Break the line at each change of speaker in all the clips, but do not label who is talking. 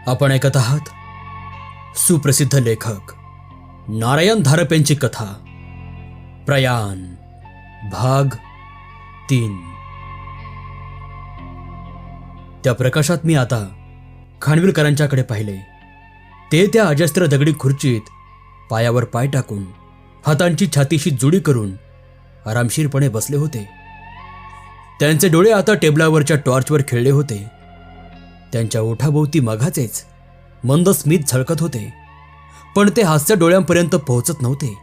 आपण ऐकत आहात सुप्रसिद्ध लेखक नारायण धारप यांची कथा प्रयाण भाग 3। त्या प्रकाशात मी आता खानविलकरांच्याकडे पाहिले। ते त्या अजस्त्र दगडी खुर्चीत पायावर पाय टाकून हातांची छातीशी जुडी करून आरामशीरपणे बसले होते। त्यांचे डोळे आता टेबलावरच्या टॉर्चवर खेळले होते। त्यांच्या ओठाभोवती मघाचेच मंद स्मित झळकत होते, पण ते हास्य डोळ्यांपर्यंत पोहोचत नव्हते।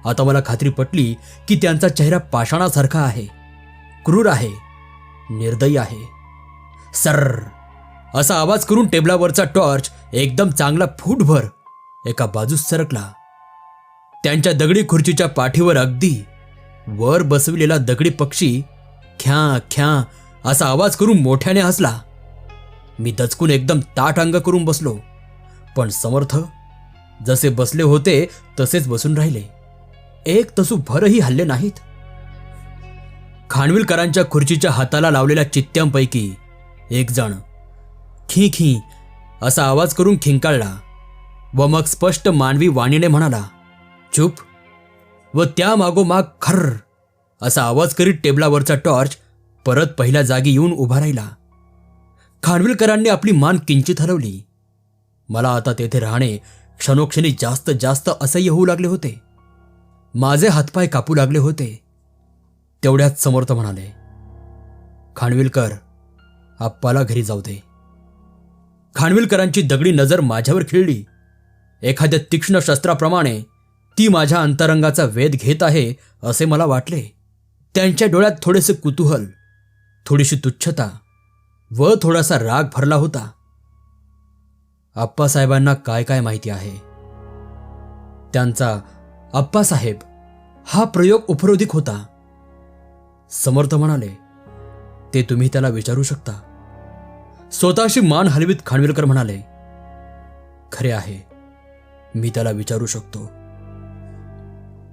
आता मला खात्री पटली की त्यांचा चेहरा पाषाणासारखा आहे, क्रूर आहे, निर्दयी आहे। सर्र असा आवाज करून टेबलावरचा टॉर्च एकदम चांगला फूटभर एका बाजूस सरकला। त्यांच्या दगडी खुर्चीच्या पाठीवर अगदी वर बसविलेला दगडी पक्षी ख्या ख्या असा आवाज करून मोठ्याने हसला। मी दचकून एकदम ताठ अंग करून बसलो, पण समर्थ जसे बसले होते तसेच बसून राहिले। एक तसू भरही हल्ले नाहीत। खानविलकरांच्या खुर्चीच्या हाताला लावलेल्या चित्त्यांपैकी एक जण खी खी असा आवाज करून खिंकाळला व मग स्पष्ट मानवी वाणीने म्हणाला, चूप। व त्या मागोमाग खर्र असा आवाज करीत टेबलावरचा टॉर्च परत पहिल्या जागी येऊन उभा राहिला। खानविलकरांनी आपली मान किंचित हलवली। मला आता तेथे राहणे क्षणोक्षणी जास्त जास्त असह्य होऊ लागले होते। माझे हातपाय कापू लागले होते। तेवढ्यात समर्थ म्हणाले, खानविलकर, आप्पाला घरी जाऊ दे। खानविलकरांची दगडी नजर माझ्यावर खिळली। एखाद्या तीक्ष्ण शस्त्राप्रमाणे ती माझ्या अंतरंगाचा वेध घेत आहे असे मला वाटले। त्यांच्या डोळ्यात थोडेसे कुतूहल, थोडीशी तुच्छता व थोडासा राग भरला होता। आप्पासाहेबांना काय काय माहिती आहे? त्यांचा आप्पासाहेब हा प्रयोग उपरोधिक होता। समर्थ म्हणाले, ते तुम्ही त्याला विचारू शकता। स्वतःशी मान हलवीत खानविलकर म्हणाले, खरे आहे, मी त्याला विचारू शकतो।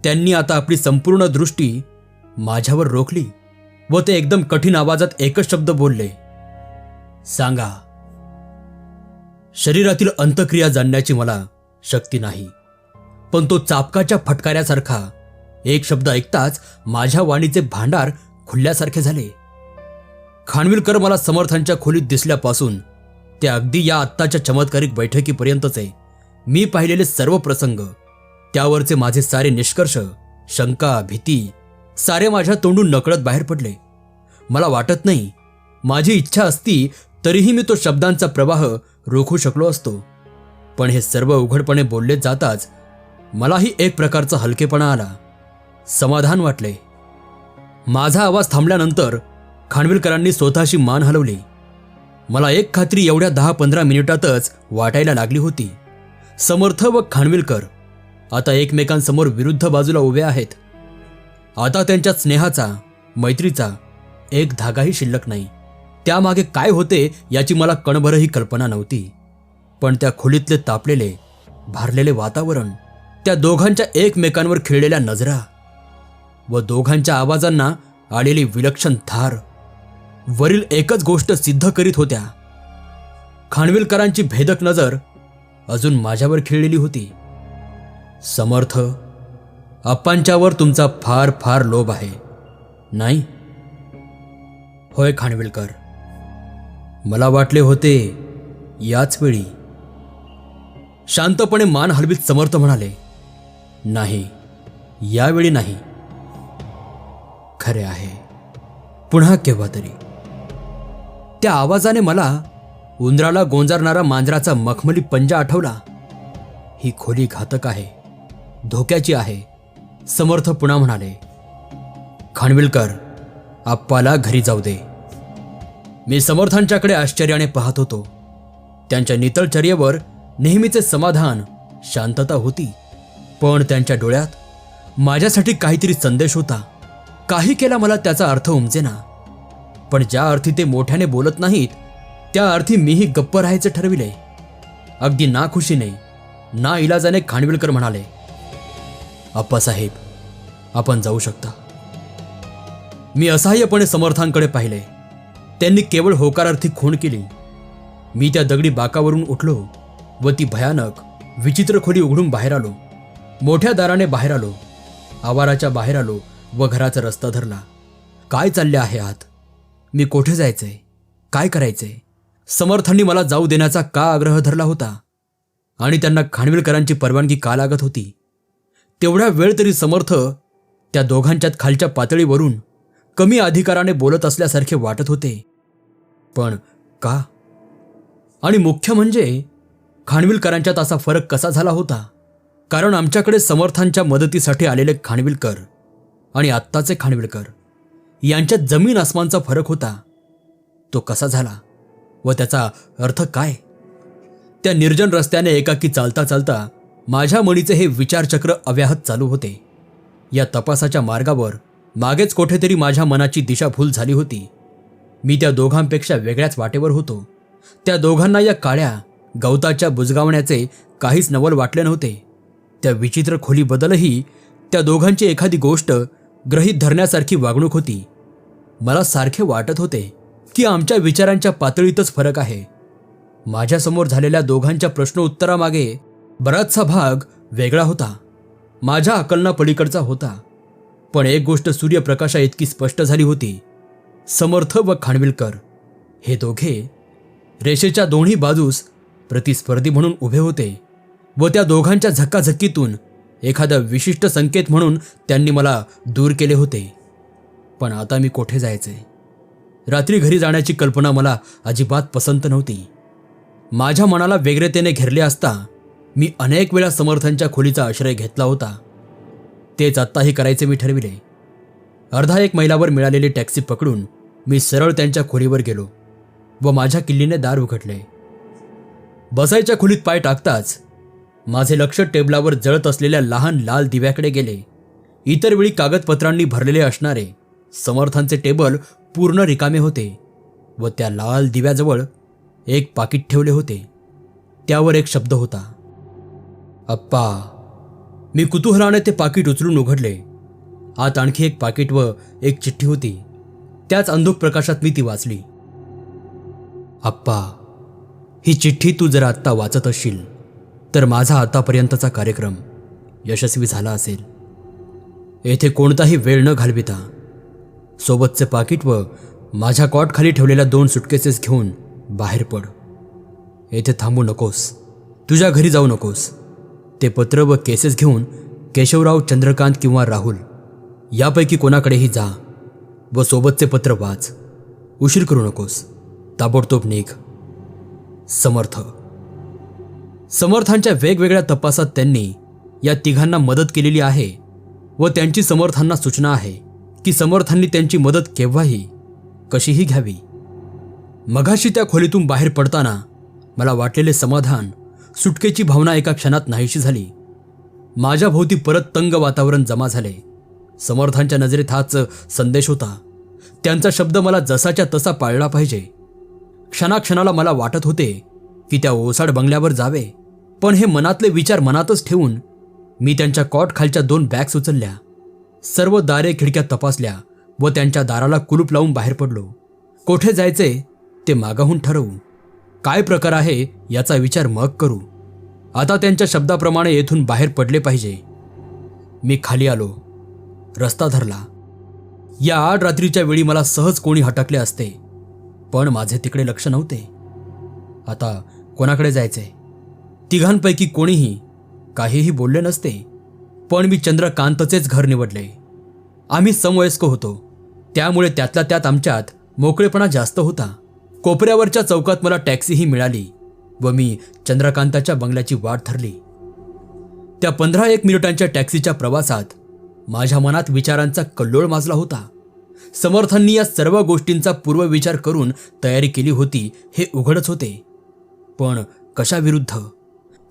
त्यांनी आता आपली संपूर्ण दृष्टी माझ्यावर रोखली व ते एकदम कठीण आवाजात एकच शब्द बोलले, सांगा। शरीरातील अंतक्रिया जाणण्याची मला शक्ती नाही, पण तो चापकाच्या फटकाऱ्यासारखा एक शब्द ऐकताच माझ्या वाणीचे भांडार खुलल्यासारखे झाले। खानविलकर मला समर्थांच्या खोलीत दिसल्यापासून ते अगदी या आत्ताच्या चमत्कारिक बैठकीपर्यंतचे मी पाहिलेले सर्व प्रसंग, त्यावरचे माझे सारे निष्कर्ष, शंका, भीती सारे माझ्या तोंडून नकळत बाहेर पडले। मला वाटत नाही, माझी इच्छा असती तरीही मी तो शब्दांचा प्रवाह रोखू शकलो असतो, पण हे सर्व उघडपणे बोलले जाताच मलाही एक प्रकारचा हलकेपणा आला, समाधान वाटले। माझा आवाज थांबल्यानंतर खानविलकरांनी स्वतःशी मान हलवली। मला एक खात्री एवढ्या 10-15 मिनिटातच वाटायला लागली होती। समर्थ व खानविलकर आता एकमेकांसमोर विरुद्ध बाजूला उभे आहेत। आता त्यांच्या स्नेहाचा, मैत्रीचा एक धागाही शिल्लक नाही। त्यामागे काय होते याची मला कणभरही कल्पना नव्हती, पण त्या खोलीतले तापलेले, भारलेले वातावरण, त्या दोघांच्या एकमेकांवर खिळलेल्या नजरा व दोघांच्या आवाजांना आलेली विलक्षण धार वरील एकच गोष्ट सिद्ध करीत होत्या। खानविलकरांची भेदक नजर अजून माझ्यावर खिळलेली होती। समर्थ, आप्पांच्यावर तुमचा फार फार लोभ आहे, नाही? होय खानविलकर, मला वाटले होते याच वेळी। शांतपणे मान हलवीत समर्थ म्हणाले, नाही, यावेळी नाही। खरे आहे, पुन्हा केव्हा तरी। त्या आवाजाने मला उंदराला गोंजारणारा मांजराचा मखमली पंजा आठवला। ही खोली घातक आहे, धोक्याची आहे। समर्थ पुन्हा म्हणाले, खानविलकर, आप्पाला घरी जाऊ दे। मी समर्थांच्याकडे आश्चर्याने पाहत होतो। त्यांच्या नितळचर्येवर नेहमीचे समाधान, शांतता होती, पण त्यांच्या डोळ्यात माझ्यासाठी काहीतरी संदेश होता। काही केला मला त्याचा अर्थ उमजेना, पण ज्या अर्थी ते मोठ्याने बोलत नाहीत त्या अर्थी मीही गप्प राहायचे ठरविले। अगदी नाखुशीने, ना इलाजाने खानविलकर म्हणाले, आप्पासाहेब, आपण जाऊ शकता। मी असहाय्यपणे समर्थांकडे पाहिले। त्यांनी केवळ होकारार्थी खूण केली। मी त्या दगडी बाकावरून उठलो व ती भयानक विचित्र खोली उघडून बाहेर आलो. मोठ्या दाराने बाहेर आलो. आवाराच्या बाहेर आलो व घराचा रस्ता धरला. काय चालले आहे आत? मी कोठे जायचंय? काय करायचंय? समर्थांनी मला जाऊ देण्याचा का आग्रह धरला होता? आणि त्यांना खानविलकरांची परवानगी का लागत होती? तेवढ्या वेळ तरी समर्थ त्या दोघांच्यात खालच्या पातळीवरून कमी अधिकाराने बोलत असल्यासारखे वाटत होते. पण का? आणि मुख्य म्हणजे खानविलकरांच्यात असा फरक कसा झाला होता? कारण आमच्याकडे समर्थांच्या मदतीसाठी आलेले खानविलकर आणि आत्ताचे खानविलकर यांच्यात जमीन आसमानचा फरक होता. तो कसा झाला व त्याचा अर्थ काय? त्या निर्जन रस्त्याने एकाकी चालता चालता माझ्या मनीचे हे विचारचक्र अव्याहत चालू होते. या तपासाच्या मार्गावर मागेच कुठेतरी माझ्या मनाची दिशाभूल झाली होती. मी त्या दोघांपेक्षा वेगळ्याच वाटेवर होतो. त्या दोघांना या काळ्या गवताच्या बुजगावण्याचे काहीच नवल वाटले नव्हते. त्या विचित्र खोलीबद्दलही त्या दोघांची एखादी गोष्ट गृहीत धरण्यासारखी वागणूक होती. मला सारखे वाटत होते की आमच्या विचारांच्या पातळीतच फरक आहे. माझ्यासमोर झालेल्या दोघांच्या प्रश्नोत्तरामागे बराचसा भाग वेगळा होता, माझ्या अकलना पलीकडचा होता. पण एक गोष्ट सूर्यप्रकाशा इतकी स्पष्ट झाली होती. समर्थ व खानविलकर हे दोघे रेषेच्या दोन्ही बाजूस प्रतिस्पर्धी म्हणून उभे होते व त्या दोघांच्या झक्काझक्कीतून एखादा विशिष्ट संकेत म्हणून त्यांनी मला दूर केले होते. पण आता मी कोठे जायचे? रात्री घरी जाण्याची कल्पना मला अजिबात पसंत नव्हती. माझ्या मनाला व्यग्रतेने घेरले असता मी अनेक वेळा समर्थांच्या खोलीचा आश्रय घेतला होता. तेच आत्ताही करायचे मी ठरविले. अर्धा एक मैलावर मिळालेली टॅक्सी पकडून मी सरळ त्यांच्या खोलीवर गेलो व माझ्या किल्लीने दार उघडले. बसायच्या खोलीत पाय टाकताच माझे लक्ष टेबलावर जळत असलेल्या लहान लाल दिव्याकडे गेले. इतर वेळी कागदपत्रांनी भरलेले असणारे समर्थांचे टेबल पूर्ण रिकामे होते व त्या लाल दिव्याजवळ एक पाकीट ठेवले होते. त्यावर एक शब्द होता, अप्पा. मी कुतूहलाने ते पाकीट उचलून उघडले. आत आणखी एक पाकीट व एक चिठ्ठी होती. त्याच अंधुक प्रकाशात मी ती वाचली. अप्पा, ही चिठ्ठी तू जर आत्ता वाचत असशील तर माझा आतापर्यंतचा कार्यक्रम यशस्वी झाला असेल. येथे कोणताही वेळ न घालविता सोबतचे पाकीट व माझ्या कॉटखाली ठेवलेल्या 2 सुटकेसेस घेऊन बाहेर पड. येथे थांबू नकोस. तुझ्या घरी जाऊ नकोस. ते पत्र व केसेस घेऊन केशवराव, चंद्रकांत किंवा राहुल यापैकी कोणाकडेही जा व सोबतचे पत्र वाच. उशीर करू नकोस. ताबडतोब निघ. समर्थ. समर्थांच्या वेगवेगळ्या तपासात त्यांनी या तिघांना मदत केलेली आहे व त्यांची समर्थांना सूचना आहे की समर्थांनी त्यांची मदत केव्हाही कशीही घ्यावी. मघाशी त्या खोलीतून बाहेर पडताना मला वाटलेले समाधान, सुटकेची भावना एका क्षणात नाहीशी झाली. माझ्या भोवती परत तंग वातावरण जमा झाले. समर्थांच्या नजरेत हाच संदेश होता. त्यांचा शब्द मला जसाच्या तसा पाळला पाहिजे. क्षणाक्षणाला मला वाटत होते की त्या ओसाड बंगल्यावर जावे. पण हे मनातले विचार मनातच ठेवून मी त्यांच्या कॉट खालच्या 2 बॅग्स उचलल्या. सर्व दारे खिडक्या तपासल्या व त्यांच्या दाराला कुलूप लावून बाहेर पडलो. कोठे जायचे ते मागाहून ठरवू. काय प्रकार आहे याचा विचार मग करू. आता त्यांच्या शब्दाप्रमाणे येथून बाहेर पडले पाहिजे. मी खाली आलो. रस्ता धरला. या 8 रात्रीच्या वेळी मला सहज कोणी हटकले असते, पण माझे तिकडे लक्ष नव्हते. आता कोणाकडे जायचे? तिघांपैकी कोणीही काहीही बोलले नसते, पण मी चंद्रकांतचेच घर निवडले. आम्ही समवयस्क होतो, त्यामुळे त्यातल्या त्यात आमच्यात मोकळेपणा जास्त होता. कोपऱ्यावरच्या चौकात मला टॅक्सीही मिळाली व मी चंद्रकांताच्या बंगल्याची वाट धरली. त्या 15-1 मिनिटांच्या टॅक्सीच्या प्रवासात माझ्या मनात विचारांचा कल्लोळ माजला होता. समर्थांनी या सर्व गोष्टींचा पूर्वविचार करून तयारी केली होती हे उघडच होते. पण कशाविरुद्ध?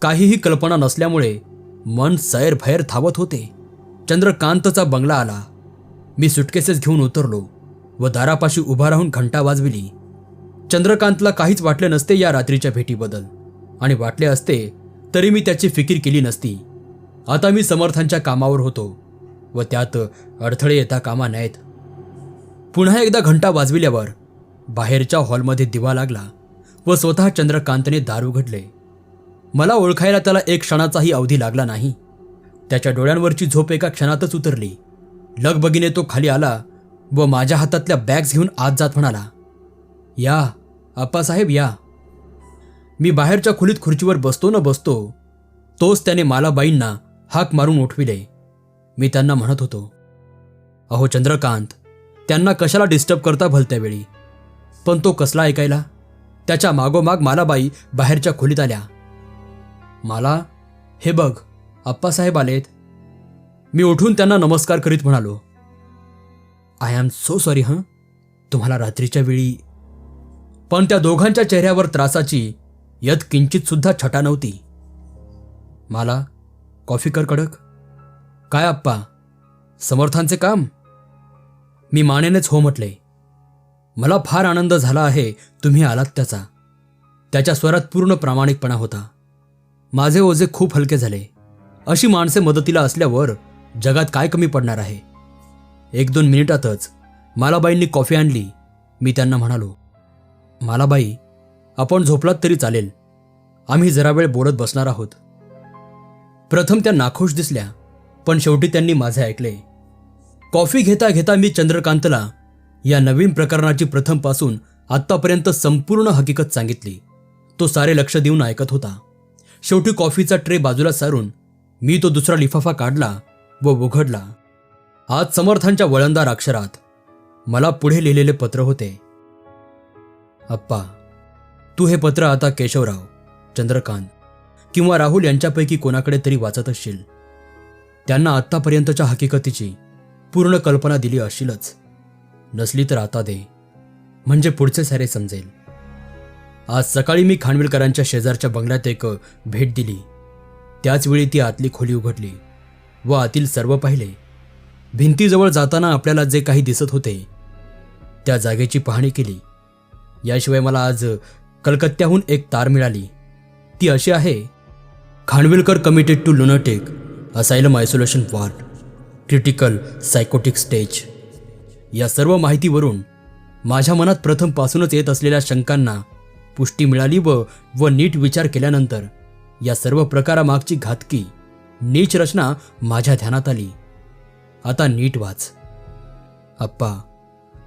काहीही कल्पना नसल्यामुळे मन सैरभैर धावत होते. चंद्रकांतचा बंगला आला. मी सुटकेसेस घेऊन उतरलो व दारापाशी उभा राहून घंटा वाजविली. चंद्रकांतला काहीच वाटले नसते या रात्रीच्या भेटीबद्दल, आणि वाटले असते तरी मी त्याची फिकीर केली नसती. आता मी समर्थांच्या कामावर होतो व त्यात अडथळे येता कामा नयेत. पुन्हा एकदा घंटा वाजविल्यावर बाहेरच्या हॉलमध्ये दिवा लागला व स्वतः चंद्रकांतने दार उघडले. मला ओळखायला त्याला एक क्षणाचाही अवधी लागला नाही. त्याच्या डोळ्यांवरची झोप एका क्षणातच उतरली. लगबगीने तो खाली आला व माझ्या हातातल्या बॅग्स घेऊन आत जात म्हणाला, या आप्पासाहेब या. मी बाहेरच्या खोलीत खुर्चीवर बसतो न बसतो तोच त्याने मालाबाईंना हाक मारून उठविले. मी त्यांना म्हणत होतो, अहो चंद्रकांत, त्यांना कशाला डिस्टर्ब करता भलत्या वेळी. पण तो कसला ऐकायला. त्याच्या मागोमाग मालाबाई बाहेरच्या खोलीत आल्या. मला, हे बघ आप्पासाहेब आलेत. मी उठून त्यांना नमस्कार करीत म्हणालो, आय एम सो सॉरी हं, तुम्हाला रात्रीच्या वेळी. पण त्या दोघांच्या चेहऱ्यावर त्रासाची यत्किंचित सुद्धा छटा नव्हती. मला, कॉफी कर कडक. काय आप्पा, समर्थांचे काम. मी मानेनेच हो म्हटले. मला फार आनंद झाला आहे तुम्ही आलात त्याचा. त्याच्या स्वरात पूर्ण प्रामाणिकपणा होता. माझे ओझे खूप हलके झाले. अशी माणसे मदतीला असल्यावर जगात काय कमी पडणार आहे. 1-2 मिनिटातच मालाबाईंनी कॉफी आणली. मी त्यांना म्हणालो, मालाबाई, आपण झोपलात तरी चालेल, आम्ही जरा वेळ बोलत बसणार आहोत. प्रथम त्या नाखुश दिसल्या, पण शेवटी त्यांनी माझे ऐकले. कॉफी घेता घेता मी चंद्रकांतला या नवीन प्रकरणाची प्रथमपासून आत्तापर्यंत संपूर्ण हकीकत सांगितली. तो सारे लक्ष देऊन ऐकत होता. शेवटी कॉफीचा ट्रे बाजूला सारून मी तो दुसरा लिफाफा काढला व उघडला. आज समर्थांच्या वळणदार अक्षरात मला पुढे लिहिलेले पत्र होते. अप्पा, तू हे पत्र आता केशवराव, चंद्रकांत किंवा राहुल यांच्यापैकी कोणाकडे तरी वाचत असशील. त्यांना आत्तापर्यंतच्या हकीकतीची पूर्ण कल्पना दिली असशीलच. नसली तर आता दे, म्हणजे पुढचे सारे समजेल. आज सकाळी मी खानविलकरांच्या शेजारच्या बंगल्यात एक भेट दिली. त्याचवेळी ती आतली खोली उघडली व आतील सर्व पाहिले. भिंतीजवळ जाताना आपल्याला जे काही दिसत होते त्या जागेची पाहणी केली. याशिवाय मला आज कलकत्त्याहून एक तार मिळाली. ती अशी आहे, Khanwilkar committed to lunatic asylum isolation ward, critical psychotic stage. या सर्व माहितीवरून माझ्या मनात प्रथमपासूनच येत असलेल्या शंकांना पुष्टी मिळाली व नीट विचार केल्यानंतर या सर्व प्रकारामागची घातकी नीच रचना माझ्या ध्यानात आली. आता नीट वाच. अप्पा,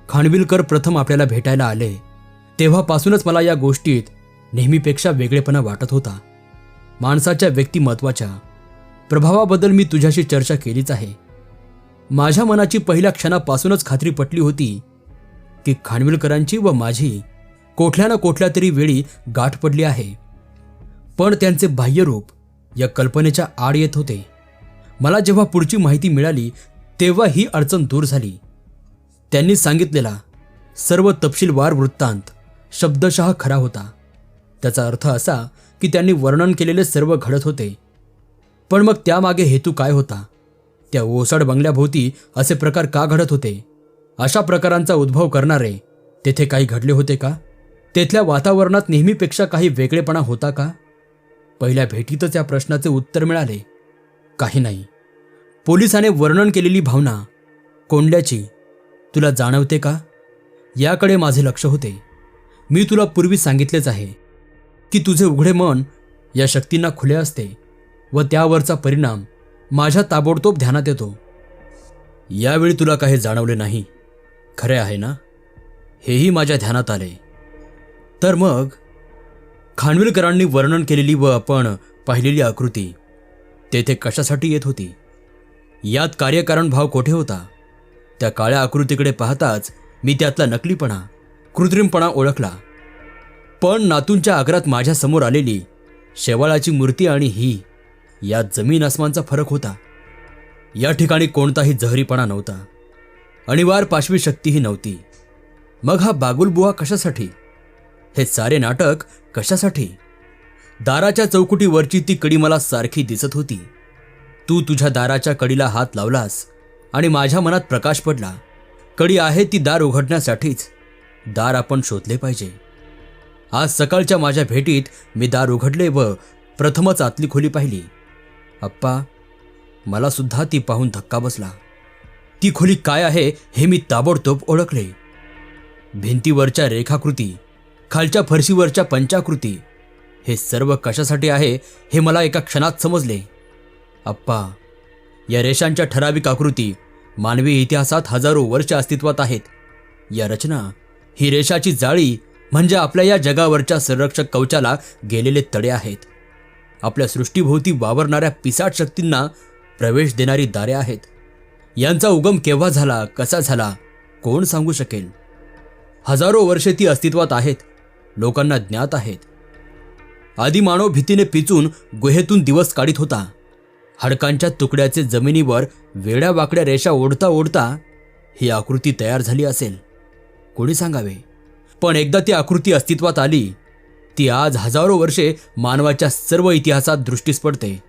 खानविलकर प्रथम आपल्याला भेटायला आले तेव्हापासूनच मला या गोष्टीत नेहमीपेक्षा वेगळेपणा वाटत होता. माणसाच्या व्यक्तिमत्वाच्या प्रभावाबद्दल मी तुझ्याशी चर्चा केलीच आहे. माझ्या मनाची पहिल्या क्षणापासूनच खात्री पटली होती की खानविलकरांची व माझी कोठल्या ना कोठल्या तरी वेळी गाठ पडली आहे. पण त्यांचे बाह्यरूप या कल्पनेच्या आड येत होते. मला जेव्हा पुढची माहिती मिळाली तेव्हा ही अडचण दूर झाली. त्यांनी सांगितलेला सर्व तपशीलवार वृत्तांत शब्दशः खरा होता. त्याचा अर्थ असा की त्यांनी वर्णन केलेले सर्व घडत होते. पण मग त्यामागे हेतू काय होता? त्या ओसाड बंगल्याभोवती असे प्रकार का घडत होते? अशा प्रकारांचा उद्भव करणारे तेथे काही घडले होते का? तेथल्या वातावरणात नेहमीपेक्षा काही वेगळेपणा होता का? पहिल्या भेटीतच या प्रश्नाचे उत्तर मिळाले, काही नाही. पोलिसाने वर्णन केलेली भावना कोंडल्याची तुला जाणवते का? याकडे माझे लक्ष होते. मी तुला पूर्वी सांगितलेच आहे की तुझे उघडे मन या शक्तींना खुले असते व त्यावरचा परिणाम माझ्या ताबडतोब ध्यानात येतो. यावेळी तुला काही जाणवले नाही, खरे आहे ना? हेही माझ्या ध्यानात आले. तर मग खानविलकरांनी वर्णन केलेली व आपण पाहिलेली आकृती तेथे कशासाठी येत होती? यात कार्यकारण भाव कोठे होता? त्या काळ्या आकृतीकडे पाहताच मी त्यातला नकलीपणा, कृत्रिमपणा ओळखला. पण नातूंच्या आग्रात माझ्या समोर आलेली शेवाळाची मूर्ती आणि ही, यात जमीन आसमानचा फरक होता. या ठिकाणी कोणताही जहरीपणा नव्हता, अनिवार्य पाशवी शक्तीही नव्हती. मग हा बागुलबुवा कशासाठी? हे सारे नाटक कशासाठी? दाराच्या चौकटीवरची ती कडी मला सारखी दिसत होती. तू तुझ्या दाराच्या कडीला हात लावलास आणि माझ्या मनात प्रकाश पडला. कडी आहे ती दार उघडण्यासाठीच. दार आपण शोधले पाहिजे. आज सकाळच्या माझ्या भेटीत मी दार उघडले व प्रथमच आतली खोली पाहिली. अप्पा, मला सुद्धा ती पाहून धक्का बसला. ती खोली काय आहे हे मी ताबडतोब ओळखले. भिंतीवरच्या रेखाकृती खालच्या फरशीवरच्या पंचाकृती, हे सर्व कशासाठी आहे हे मला एका क्षणात समजले. अप्पा, या रेषांच्या ठराविक आकृती मानवी इतिहासात हजारो वर्ष अस्तित्वात आहेत. या रचना, ही रेषाची जाळी म्हणजे आपल्या या जगावरच्या संरक्षक कवचाला गेलेले तडे आहेत. आपल्या सृष्टीभोवती वावरणाऱ्या पिसाट शक्तींना प्रवेश देणारी दारे आहेत. यांचा उगम केव्हा झाला, कसा झाला, कोण सांगू शकेल? हजारो वर्षे ती अस्तित्वात आहेत, लोकांना ज्ञात आहेत. आदिमानव भीतीने पिचून गुहेतून दिवस काढीत होता. हाडकांच्या तुकड्याचे जमिनीवर वेड्या वाकड्या रेषा ओढता ओढता ही आकृती तयार झाली असेल. कोणी सांगावे? पण एकदा ती आकृती अस्तित्वात आली, ती आज हजारो वर्षे मानवाच्या सर्व इतिहासात दृष्टीस पडते.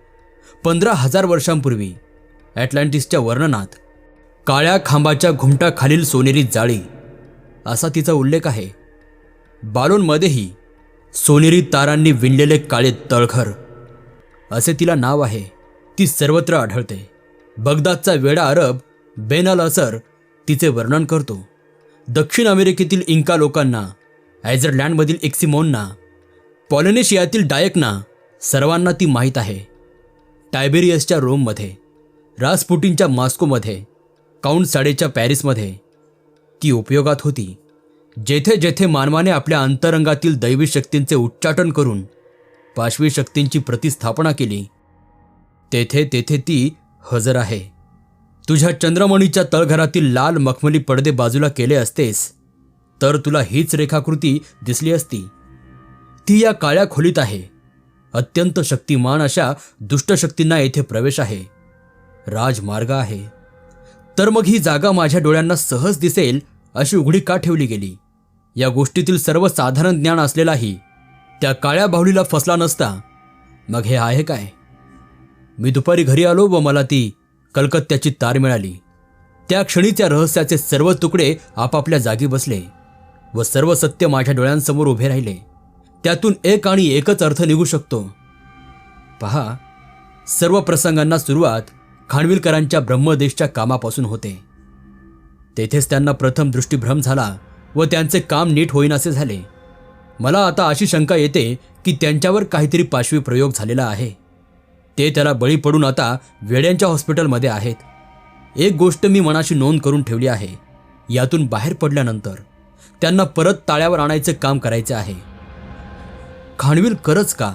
15,000 वर्षांपूर्वी ॲटलांटिसच्या वर्णनात काळ्या खांबाच्या घुमटाखालील सोनेरी जाळी असा तिचा उल्लेख आहे. बालोनमध्येही सोनेरी तारांनी विणलेले काळे तळघर असे तिला नाव आहे. ती सर्वत्र आढळते. बगदादचा वेडा अरब बेन अल असर तिचे वर्णन करतो. दक्षिण अमेरिकेतील इंका लोकांना, आयझरलँडमधील एक्सिमोनना, पॉलिनेशियातील डायकना सर्वांना ती माहीत आहे. टायबेरियसच्या रोममध्ये, रासपुटीनच्या मॉस्कोमध्ये, काउंट साडेच्या पॅरिसमध्ये ती उपयोगात होती. जेथे जेथे मानवाने आपल्या अंतरंगातील दैवी शक्तींचे उच्चाटन करून पाशवी शक्तींची प्रतिस्थापना केली, तेथे तेथे ती हजर आहे. तुझ्या चंद्रमणीच्या तळघरातील लाल मखमली पडदे बाजूला केले असतेस तर तुला हीच रेखाकृती दिसली असती. ती या काळ्या खोलीत आहे. अत्यंत शक्तिमान अशा दुष्टशक्तींना येथे प्रवेश आहे. राजमार्ग आहे. तर मग ही जागा माझ्या डोळ्यांना सहज दिसेल अशी उघडी का ठेवली गेली? या गोष्टीतील सर्वसाधारण ज्ञान असलेलाही त्या काळ्या बाहुलीला फसला नसता. मग हे आहे काय? मी दुपारी घरी आलो व मला ती कलकत्त्याची तार मिळाली. त्या क्षणी त्या रहस्याचे सर्व तुकडे आपापल्या जागी बसले व सर्व सत्य माझ्या डोळ्यांसमोर उभे राहिले. त्यातून एक आणि एकच अर्थ निघू शकतो. पहा, सर्व प्रसंगांना सुरुवात खानविलकरांच्या ब्रह्मदेशच्या कामापासून होते. तेथेच त्यांना प्रथम दृष्टीभ्रम झाला व त्यांचे काम नीट होईनासे झाले. मला आता अशी शंका येते की त्यांच्यावर काहीतरी पाशवी प्रयोग झालेला आहे. ते त्याला बळी पडून आता वेड्यांच्या हॉस्पिटलमध्ये आहेत. एक गोष्ट मी मनाशी नोंद करून ठेवली आहे. यातून बाहेर पडल्यानंतर त्यांना परत ताळ्यावर आणायचे काम करायचे आहे. खानविलकरच का?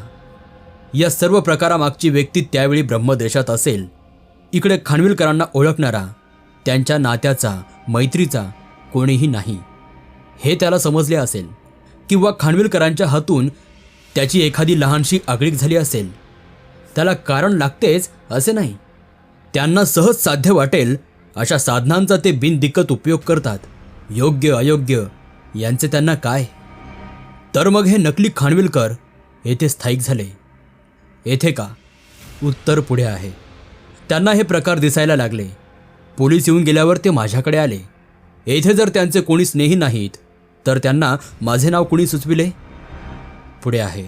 या सर्व प्रकारामागची व्यक्ती त्यावेळी ब्रह्मदेशात असेल. इकडे खानविलकरांना ओळखणारा, त्यांच्या नात्याचा, मैत्रीचा कोणीही नाही हे त्याला समजले असेल. किंवा खानविलकरांच्या हातून त्याची एखादी लहानशी आगळीक झाली असेल. त्याला कारण लागतेच असे नाही. त्यांना सहज साध्य वाटेल अशा साधनांचा ते बिनदिक्कत उपयोग करतात. योग्य अयोग्य यांचे त्यांना काय? तर मग हे नकली खानविलकर येथे स्थायिक झाले. येथे का? उत्तर पुढे आहे. त्यांना हे प्रकार दिसायला लागले. पोलीस येऊन गेल्यावर ते माझ्याकडे आले. येथे जर त्यांचे कोणी स्नेही नाहीत तर त्यांना माझे नाव कुणी सुचविले? पुढे आहे.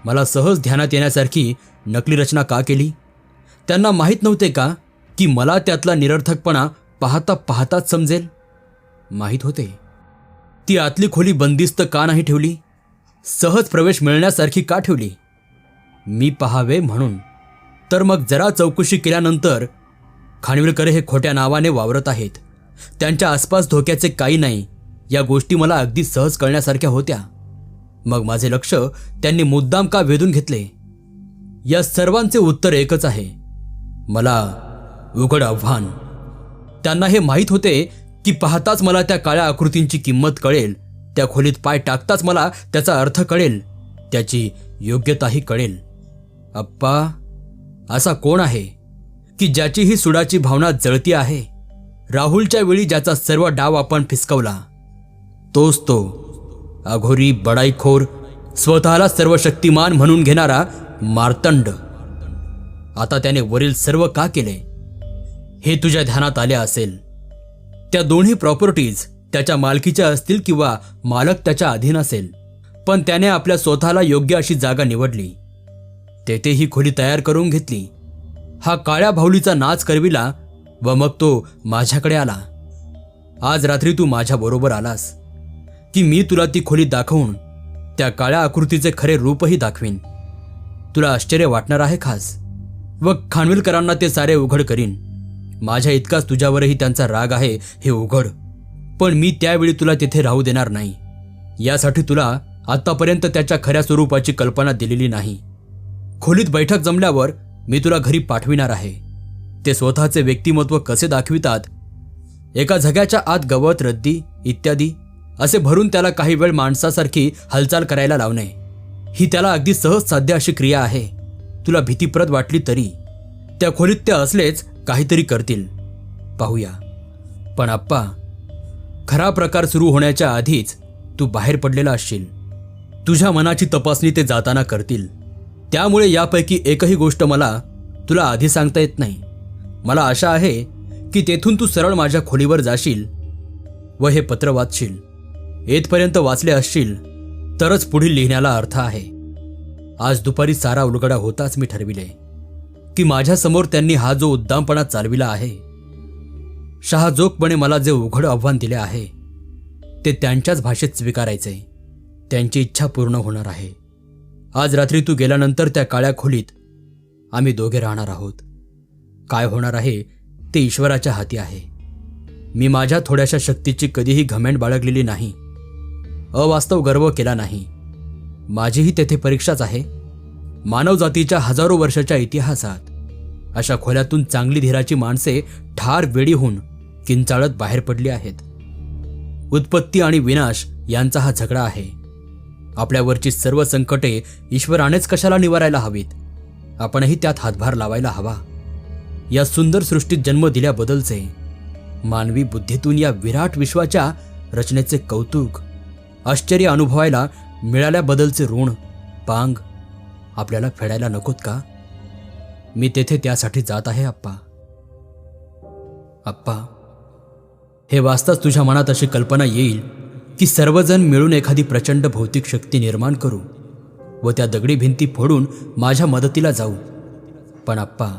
मला सहज ध्यानात येण्यासारखी नकली रचना का केली? त्यांना माहीत नव्हते का की मला त्यातला निरर्थकपणा पाहता पाहताच समजेल? माहीत होते. ती आतली खोली बंदिस्त का नाही ठेवली? सहज प्रवेश मिळण्यासारखी का ठेवली? मी पाहावे म्हणून. तर मग जरा चौकशी केल्यानंतर खानविलकर हे खोट्या नावाने वावरत आहेत. त्यांच्या आसपास धोक्याचे काही नाही या गोष्टी मला अगदी सहज कळण्यासारख्या होत्या. मग माझे लक्ष त्यांनी मुद्दाम का वेधून घेतले? या सर्वांचे उत्तर एकच आहे. मला उघड आव्हान. त्यांना हे माहीत होते की पाहताच मला त्या काळ्या आकृतींची किंमत कळेल. त्या खोलीत पाय टाकताच मला त्याचा अर्थ कळेल, त्याची योग्यताही कळेल. अप्पा, असा कोण आहे की ज्याची ही सुडाची भावना जळती आहे? राहुलच्या वेळी ज्याचा सर्व डाव आपण फिसकवला, तोच तो अघोरी, बडाईखोर, स्वतःला सर्वशक्तिमान म्हणून घेणारा मार्तंड. आता त्याने वरील सर्व का केले हे तुझ्या ध्यानात आले असेल. त्या दोन्ही प्रॉपर्टीज त्याच्या मालकीच्या असतील किंवा मालक त्याच्या अधीन असेल, पण त्याने आपल्या स्वतःला योग्य अशी जागा निवडली. तेथे ही खोली तयार करून घेतली. हा काळ्या भाऊलीचा नाच करविला व मग तो माझ्याकडे आला. आज रात्री तू माझ्या बरोबर आलास. की मी तुला ती खोली दाखवून त्या काळ्या आकृतीचे खरे रूपही दाखवीन. तुला आश्चर्य वाटणार आहे खास, व खानविलकरांना ते सारे उघड करीन. माझ्या इतकाच तुझ्यावरही त्यांचा राग आहे हे उघड. पण मी त्यावेळी तुला तिथे राहू देणार नाही. यासाठी तुला आतापर्यंत त्याच्या खऱ्या स्वरूपाची कल्पना दिलेली नाही. खोलीत बैठक जमल्यावर मी तुला घरी पाठविणार आहे. ते स्वतःचे व्यक्तिमत्व कसे दाखवितात, एका झग्याच्या आत गवत, रद्दी इत्यादी असे भरून त्याला काही वेळ माणसासारखी हालचाल करायला लावणे, ही त्याला अगदी सहज साध्य अशी क्रिया आहे. तुला भीतीप्रद वाटली तरी त्या खोलीत ते असलेच काहीतरी करतील. पाहूया. पण आप्पा, खरा प्रकार सुरू होण्याच्या आधीच तू बाहेर पडलेला असशील. तुझ्या मनाची तपासणी ते जाताना करतील. त्यामुळे यापैकी एकही गोष्ट मला तुला आधी सांगता येत नाही. मला आशा आहे की तेथून तू सरळ माझ्या खोलीवर जाशील व हे पत्र वाचशील. येथपर्यंत वाचले असशील तरच पुढील लिहिण्याला अर्थ आहे. आज दुपारी सारा उलगडा होताच मी ठरविले की माझ्यासमोर त्यांनी हा जो उद्दामपणा चालविला आहे, शहाजोगपणे मला जे उघड आव्हान दिले आहे, ते त्यांच्याच भाषेत स्वीकारायचे. त्यांची इच्छा पूर्ण होणार आहे. आज रात्री तू गेल्यानंतर त्या काळ्या खोलीत आम्ही दोघे राहणार आहोत. काय होणार आहे ते ईश्वराच्या हाती आहे. मी माझ्या थोड्याशा शक्तीची कधीही घमेंड बाळगलेली नाही, अवास्तव गर्व केला नाही. माझीही तेथे परीक्षाच आहे. मानवजातीच्या हजारो वर्षाच्या इतिहासात अशा खोल्यातून चांगली धीराची माणसे ठार वेडी होऊन किंचाळत बाहेर पडली आहेत. उत्पत्ती आणि विनाश यांचा हा झगडा आहे. आपल्यावरची सर्व संकटे ईश्वरानेच कशाला निवारायला हवीत? आपणही त्यात हातभार लावायला हवा. या सुंदर सृष्टीत जन्म दिल्याबद्दलचे, मानवी बुद्धीतून या विराट विश्वाच्या रचनेचे कौतुक, आश्चर्य अनुभवायला मिळाल्याबद्दलचे ऋण पांग आपल्याला फेडायला नकोत का? मी तेथे त्यासाठी जात आहे आप्पा. आप्पा, हे वाचताच तुझ्या मनात अशी कल्पना येईल की सर्वजण मिळून एखादी प्रचंड भौतिक शक्ती निर्माण करू व त्या दगडी भिंती फोडून माझ्या मदतीला जाऊ. पण आप्पा,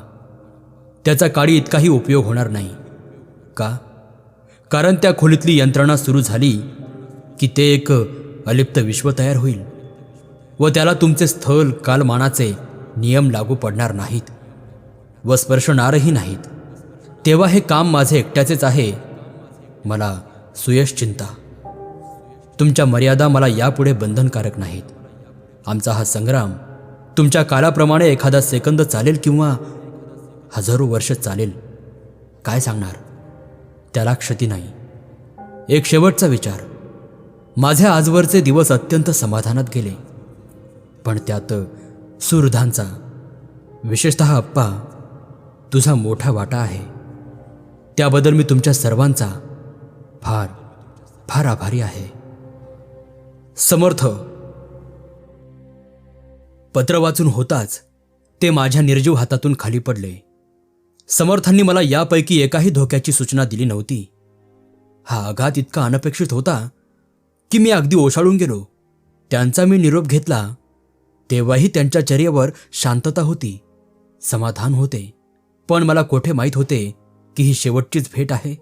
त्याचा काळी इतकाही उपयोग होणार नाही. का? कारण त्या खोलीतली यंत्रणा सुरू झाली की ते एक अलिप्त विश्व तयार होईल व त्याला तुमचे स्थल कालमानाचे नियम लागू पडणार नाहीत व स्पर्शणारही नाहीत. तेव्हा हे काम माझे एकट्याचेच आहे. मला सुयश चिंता. तुमच्या मर्यादा मला यापुढे बंधनकारक नाहीत. आमचा हा संग्राम तुमच्या कालाप्रमाणे एखादा सेकंद चालेल किंवा हजारो वर्ष चालेल, काय सांगणार? त्याला क्षती नाही. एक शेवटचा विचार. माझे आजवरचे दिवस अत्यंत समाधानात गेले, पण त्यात सुहृदांचा, विशेषतः अप्पा, तुझा मोठा वाटा आहे. त्याबद्दल मी तुमच्या सर्वांचा फार फार आभारी आहे. समर्थ. पत्र वाचून होताच ते माझ्या निर्जीव हातातून खाली पडले. समर्थांनी मला यापैकी एकाही धोक्याची सूचना दिली नव्हती. हा आघात इतका अनपेक्षित होता की मी अगदी ओशाळून गेलो. त्यांचा मी निरोप घेतला तेव्हाही त्यांच्या चर्येवर शांतता होती, समाधान होते. पण मला कोठे माहीत होते की ही शेवटचीच भेट आहे.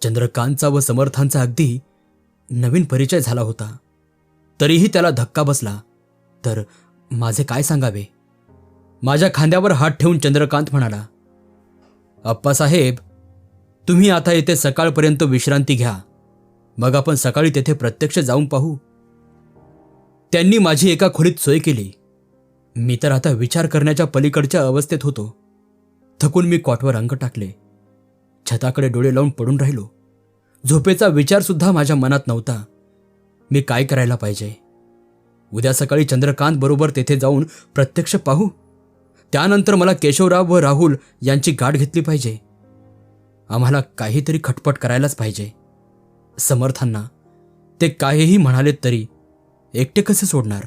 चंद्रकांतचा व समर्थांचा अगदी नवीन परिचय झाला होता. तरीही त्याला धक्का बसला तर माझे काय सांगावे. माझ्या खांद्यावर हात ठेवून चंद्रकांत म्हणाला, अप्पासाहेब, तुम्ही आता येथे सकाळपर्यंत विश्रांती घ्या. मग आपण सकाळी तेथे प्रत्यक्ष जाऊन पाहू. त्यांनी माझी एका खोलीत सोय केली. मी तर आता विचार करण्याच्या पलीकडच्या अवस्थेत होतो. थकून मी कॉटवर अंग टाकले. छताकडे डोळे लावून पडून राहिलो. झोपेचा विचार सुद्धा माझ्या मनात नव्हता. मी काय करायला पाहिजे? उद्या सकाळी चंद्रकांत बरोबर तेथे जाऊन प्रत्यक्ष पाहू. त्यानंतर मला केशवराव व राहुल यांची गाठ घेतली पाहिजे. आम्हाला काहीतरी खटपट करायलाच पाहिजे. समर्थांना ते काहीही म्हणालेत तरी एकटे कसे सोडणार?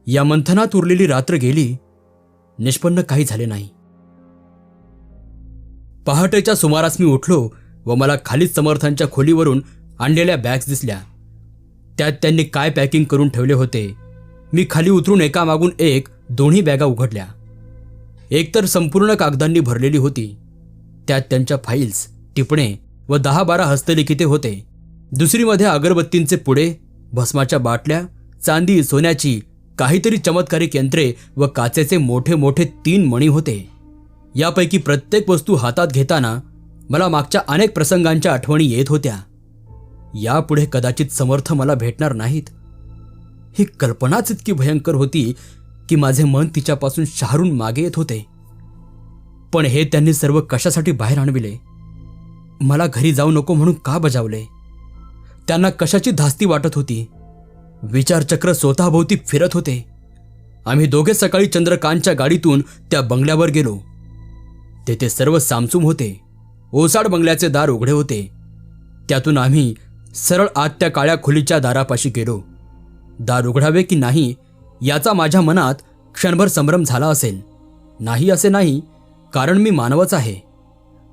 या मंथनात उरलेली रात्र गेली, निष्पन्न काही झाले नाही. पहाटेच्या सुमारास मी उठलो व मला खालीच समर्थांच्या खोलीवरून आणलेल्या बॅग्स दिसल्या. त्यात त्यांनी काय पॅकिंग करून ठेवले होते. मी खाली उतरून एकामागून एक दोन्ही बॅगा उघडल्या. एकतर संपूर्ण कागदांनी भरलेली होती. त्यात त्यांच्या फाईल्स, टिपणे व 10-12 हस्तलिखिते होते. दुसरीमध्ये अगरबत्तींचे पुडे, भस्माच्या बाटल्या, चांदी सोन्याची काहीतरी चमत्कारिक यंत्रे व काचेचे मोठे मोठे 3 मणी होते. यापैकी प्रत्येक वस्तू हातात घेताना मला मागच्या अनेक प्रसंगांच्या आठवणी येत होत्या. यापुढे कदाचित समर्थ मला भेटणार नाहीत. ही कल्पनाच इतकी भयंकर होती की माझे मन तिच्यापासून शहारून मागे येत होते. पण हे त्यांनी सर्व कशासाठी बाहेर आणविले? मला घरी जाऊ नको म्हणून का बजावले? त्यांना कशाची धास्ती वाटत होती? विचारचक्र स्वतःभोवती फिरत होते. आम्ही दोघे सकाळी चंद्रकांतच्या गाडीतून त्या बंगल्यावर गेलो. तेथे सर्व सामसूम होते. ओसाड बंगल्याचे दार उघडे होते. त्यातून आम्ही सरळ आत त्या काळ्या खोलीच्या दारापाशी गेलो. दार उघडावे की नाही याचा माझ्या मनात क्षणभर संभ्रम झाला असेल. नाही असे नाही, कारण मी मानवच आहे.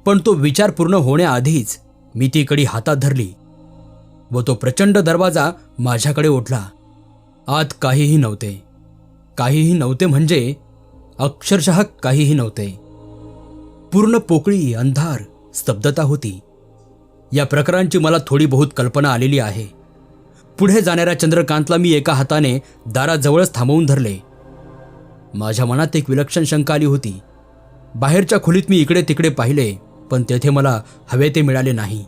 पण तो विचार पूर्ण होण्याआधीच मी ती कडी हातात धरली व तो प्रचंड दरवाजा माझ्याकडे ओढला. आत काहीही नव्हते. काहीही नव्हते म्हणजे अक्षरशः काहीही नव्हते. पूर्ण पोकळी, अंधार, स्तब्धता होती. या प्रकारांची मला थोडी बहुत कल्पना आलेली आहे. पुढे जाणाऱ्या चंद्रकांतला मी एका हाताने दाराजवळच थांबवून धरले. माझ्या मनात एक विलक्षण शंका आली होती. बाहेरच्या खोलीत मी इकडे तिकडे पाहिले, पण तेथे मला हवे ते मिळाले नाही.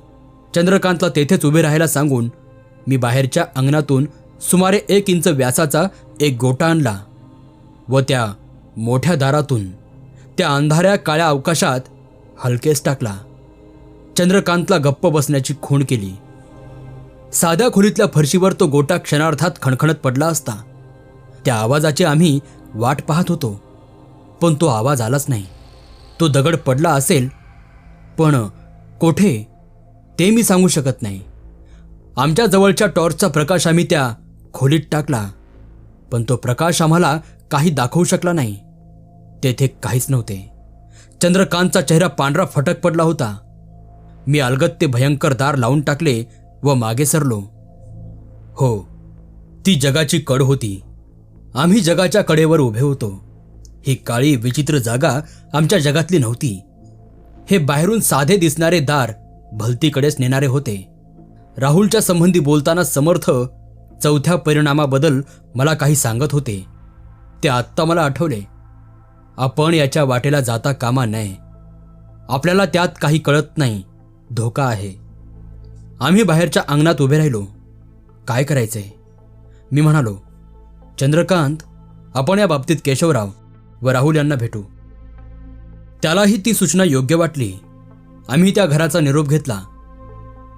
चंद्रकांतला तेथेच उभे राहायला सांगून मी बाहेरच्या अंगणातून सुमारे 1 इंच व्यासाचा एक गोटा आणला व त्या मोठ्या दारातून त्या अंधाऱ्या काळ्या अवकाशात हलकेच टाकला. चंद्रकांतला गप्प बसण्याची खूण केली. साध्या खोलीतल्या फरशीवर तो गोटा क्षणार्धात खणखणत पडला असता. त्या आवाजाची आम्ही वाट पाहत होतो, पण तो आवाज आलाच नाही. तो दगड पडला असेल, पण कोठे ते मी सांगू शकत नाही. आमच्या जवळच्या टॉर्चचा प्रकाश आम्ही त्या खोलीत टाकला, पण तो प्रकाश आम्हाला काही दाखवू शकला नाही. तेथे काहीच नव्हते. चंद्रकांतचा चेहरा पांढरा फटक पडला होता. मी अलगद ते भयंकर दार लावून टाकले व मागे सरलो. हो, ती जगाची कड होती. आम्ही जगाच्या कडेवर उभे होतो. ही काळी विचित्र जागा आमच्या जगातली नव्हती. हे बाहेरून साधे दिसणारे दार भलतीकडेच नेणारे होते. राहुलच्या संबंधी बोलताना समर्थ 4थ्या परिणामाबद्दल मला काही सांगत होते. ते आत्ता मला आठवले. आपण याच्या वाटेला जाता कामा नये. आपल्याला त्यात काही कळत नाही. धोका आहे. आम्ही बाहेरच्या अंगणात उभे राहिलो. काय करायचंय? मी म्हणालो, चंद्रकांत, आपण या बाबतीत केशवराव व राहुल यांना भेटू. त्यालाही ती सूचना योग्य वाटली. आम्ही त्या घराचा निरोप घेतला.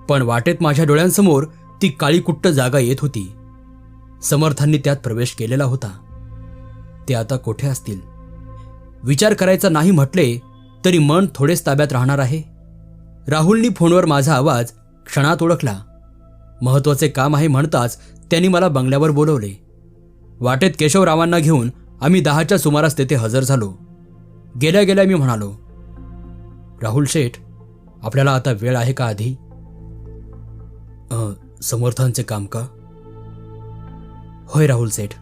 पण वाटेत माझ्या डोळ्यांसमोर ती काळीकुट्ट जागा येत होती. समर्थांनी त्यात प्रवेश केलेला होता. ते आता कोठे असतील? विचार करायचा नाही म्हटले तरी मन थोडेच ताब्यात राहणार आहे. राहुलनी फोनवर माझा आवाज क्षणात ओळखला. महत्वाचे काम आहे म्हणताच त्यांनी मला बंगल्यावर बोलवले. वाटेत केशवरावांना घेऊन आम्ही 10च्या सुमारास तेथे हजर झालो. गेल्या गेल्या मी म्हणालो, राहुल शेठ, आपल्याला आता वेळ आहे का? आधी समर्थांचे काम का? होय राहुल सेठ.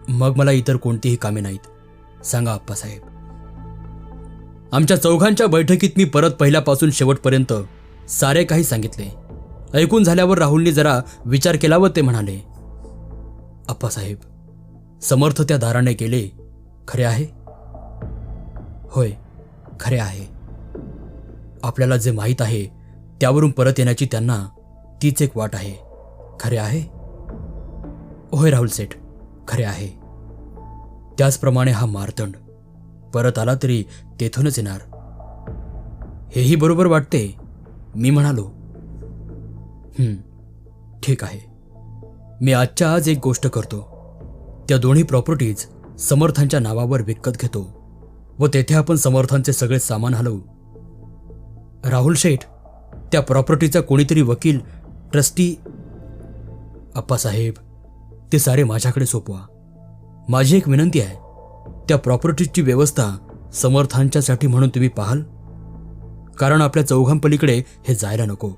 मग मला इतर कोणतीही कामे नाहीत. सांगा आप्पासाहेब. आमच्या चौघांच्या बैठकीत मी परत पहिल्यापासून शेवटपर्यंत सारे काही सांगितले. ऐकून झाल्यावर राहुलनी जरा विचार केला व ते म्हणाले, आप्पासाहेब, समर्थ त्या दाराने गेले खरे आहे? होय, खरे आहे. आपल्याला जे माहीत आहे त्यावरून परत येण्याची त्यांना तीच एक वाट आहे. खरे आहे? होय राहुल सेठ, खरे आहे. त्याचप्रमाणे हा मार्तंड परत आला तरी तेथूनच येणार. हेही बरोबर वाटते, मी म्हणालो. ठीक आहे. मी आजच्या आज एक गोष्ट करतो. त्या दोन्ही प्रॉपर्टीज समर्थांच्या नावावर विकत घेतो व तेथे आपण समर्थांचे सगळे सामान हलवू. राहुल शेठ, त्या प्रॉपर्टीचा कोणीतरी वकील, ट्रस्टी. आप्पासाहेब, ते सारे माझ्याकडे सोपवा. माझी एक विनंती आहे. त्या प्रॉपर्टीची व्यवस्था समर्थांच्यासाठी म्हणून तुम्ही पाहाल, कारण आपल्या चौघांपलीकडे हे जायला नको.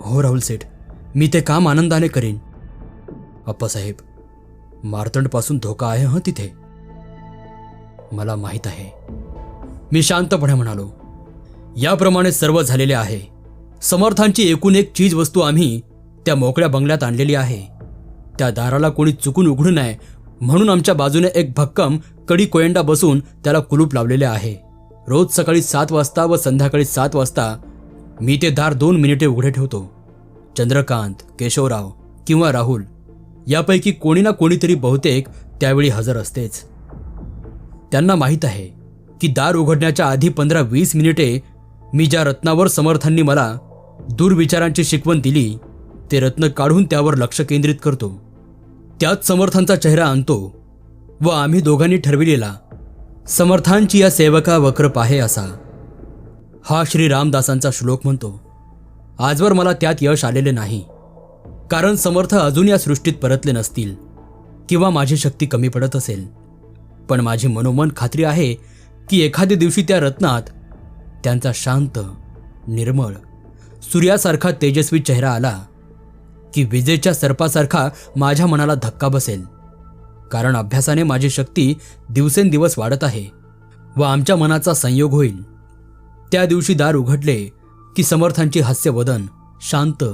हो राहुल सेठ, मी ते काम आनंदाने करीन. आप्पासाहेब, मार्तंडपासून धोका आहे तिथे. मला माहीत आहे, मी शांतपणे म्हणालो. याप्रमाणे सर्व झालेले आहे. समर्थांची एकूण एक चीज वस्तू आम्ही त्या मोकळ्या बंगल्यात आणलेली आहे. त्या दाराला कोणी चुकून उघडू नये म्हणून आमच्या बाजूने एक भक्कम कडी कोयंडा बसून त्याला कुलूप लावलेले आहे. रोज सकाळी 7 वाजता व संध्याकाळी 7 वाजता मी ते दार 2 मिनिटे उघडे ठेवतो. चंद्रकांत, केशवराव किंवा राहुल यापैकी कोणी ना कोणीतरी बहुतेक त्यावेळी हजर असतेच. त्यांना माहीत आहे की दार उघडण्याच्या आधी 15-20 मिनिटे मी ज्या रत्नावर समर्थांनी मला दुर्विचारांची शिकवण दिली ते रत्न काढून त्यावर लक्ष केंद्रित करतो. त्यात समर्थांचा चेहरा आणतो व आम्ही दोघांनी ठरविलेला समर्थांची या सेवका वक्र पाहे असा हा श्री रामदासांचा श्लोक म्हणतो. आजवर मला त्यात यश आलेले नाही, कारण समर्थ अजून या सृष्टीत परतले नसतील किंवा माझी शक्ती कमी पडत असेल. पण माझी मनोमन खात्री आहे की एखाद्या दिवशी त्या रत्नात त्यांचा शांत, निर्मळ, सूर्यासारखा तेजस्वी चेहरा आला की विजेच्या सर्पासारखा माझ्या मनाला धक्का बसेल. कारण अभ्यासाने माझी शक्ती दिवसेंदिवस वाढत आहे व आमच्या मनाचा संयोग होईल. त्या दिवशी दार उघडले की समर्थांची हास्यवदन, शांत,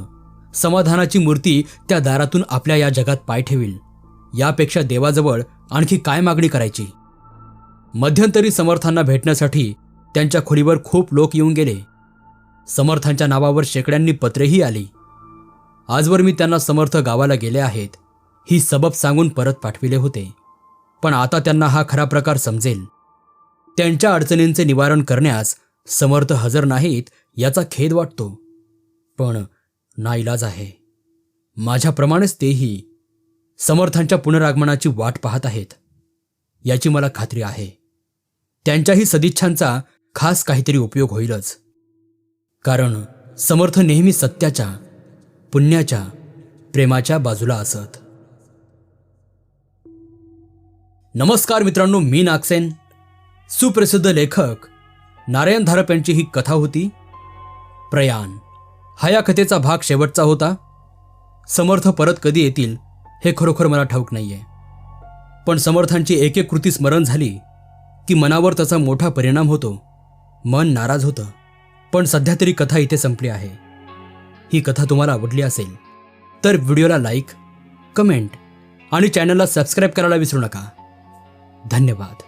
समाधानाची मूर्ती त्या दारातून आपल्या या जगात पाय ठेवील. यापेक्षा देवाजवळ आणखी काय मागणी करायची. मध्यंतरी समर्थांना भेटण्यासाठी त्यांच्या खोलीवर खूप लोक येऊन गेले. समर्थांच्या नावावर शेकड्यांनी पत्रेही आली. आजवर मी त्यांना समर्थ गावाला गेले आहेत ही सबब सांगून परत पाठविले होते. पण आता त्यांना हा खरा प्रकार समजेल. त्यांच्या अडचणींचे निवारण करण्यास समर्थ हजर नाहीत याचा खेद वाटतो. पण नाईलाज आहे. माझ्याप्रमाणेच तेही समर्थांच्या पुनरागमनाची वाट पाहत आहेत याची मला खात्री आहे. त्यांच्याही सदिच्छांचा खास काहीतरी उपयोग होईलच. कारण समर्थ नेहमी सत्याच्या, पुण्याच्या, प्रेमाच्या बाजूला असत. नमस्कार मित्रांनो, मी नागसेन. सुप्रसिद्ध लेखक नारायण धारप यांची ही कथा होती प्रयाण. हा या कथेचा भाग शेवटचा होता. समर्थ परत कधी येतील हे खरोखर मला ठाऊक नाहीये. पण समर्थांची एक एक कृती स्मरण झाली की मनावर त्याचा मोठा परिणाम होतो. मन नाराज होतं. पण सध्या तरी कथा इथे संपली आहे. ही कथा तुम्हाला आवडली असेल तर व्हिडिओला लाईक, कमेंट आणि चॅनलला सबस्क्राईब करायला विसरू नका. धन्यवाद.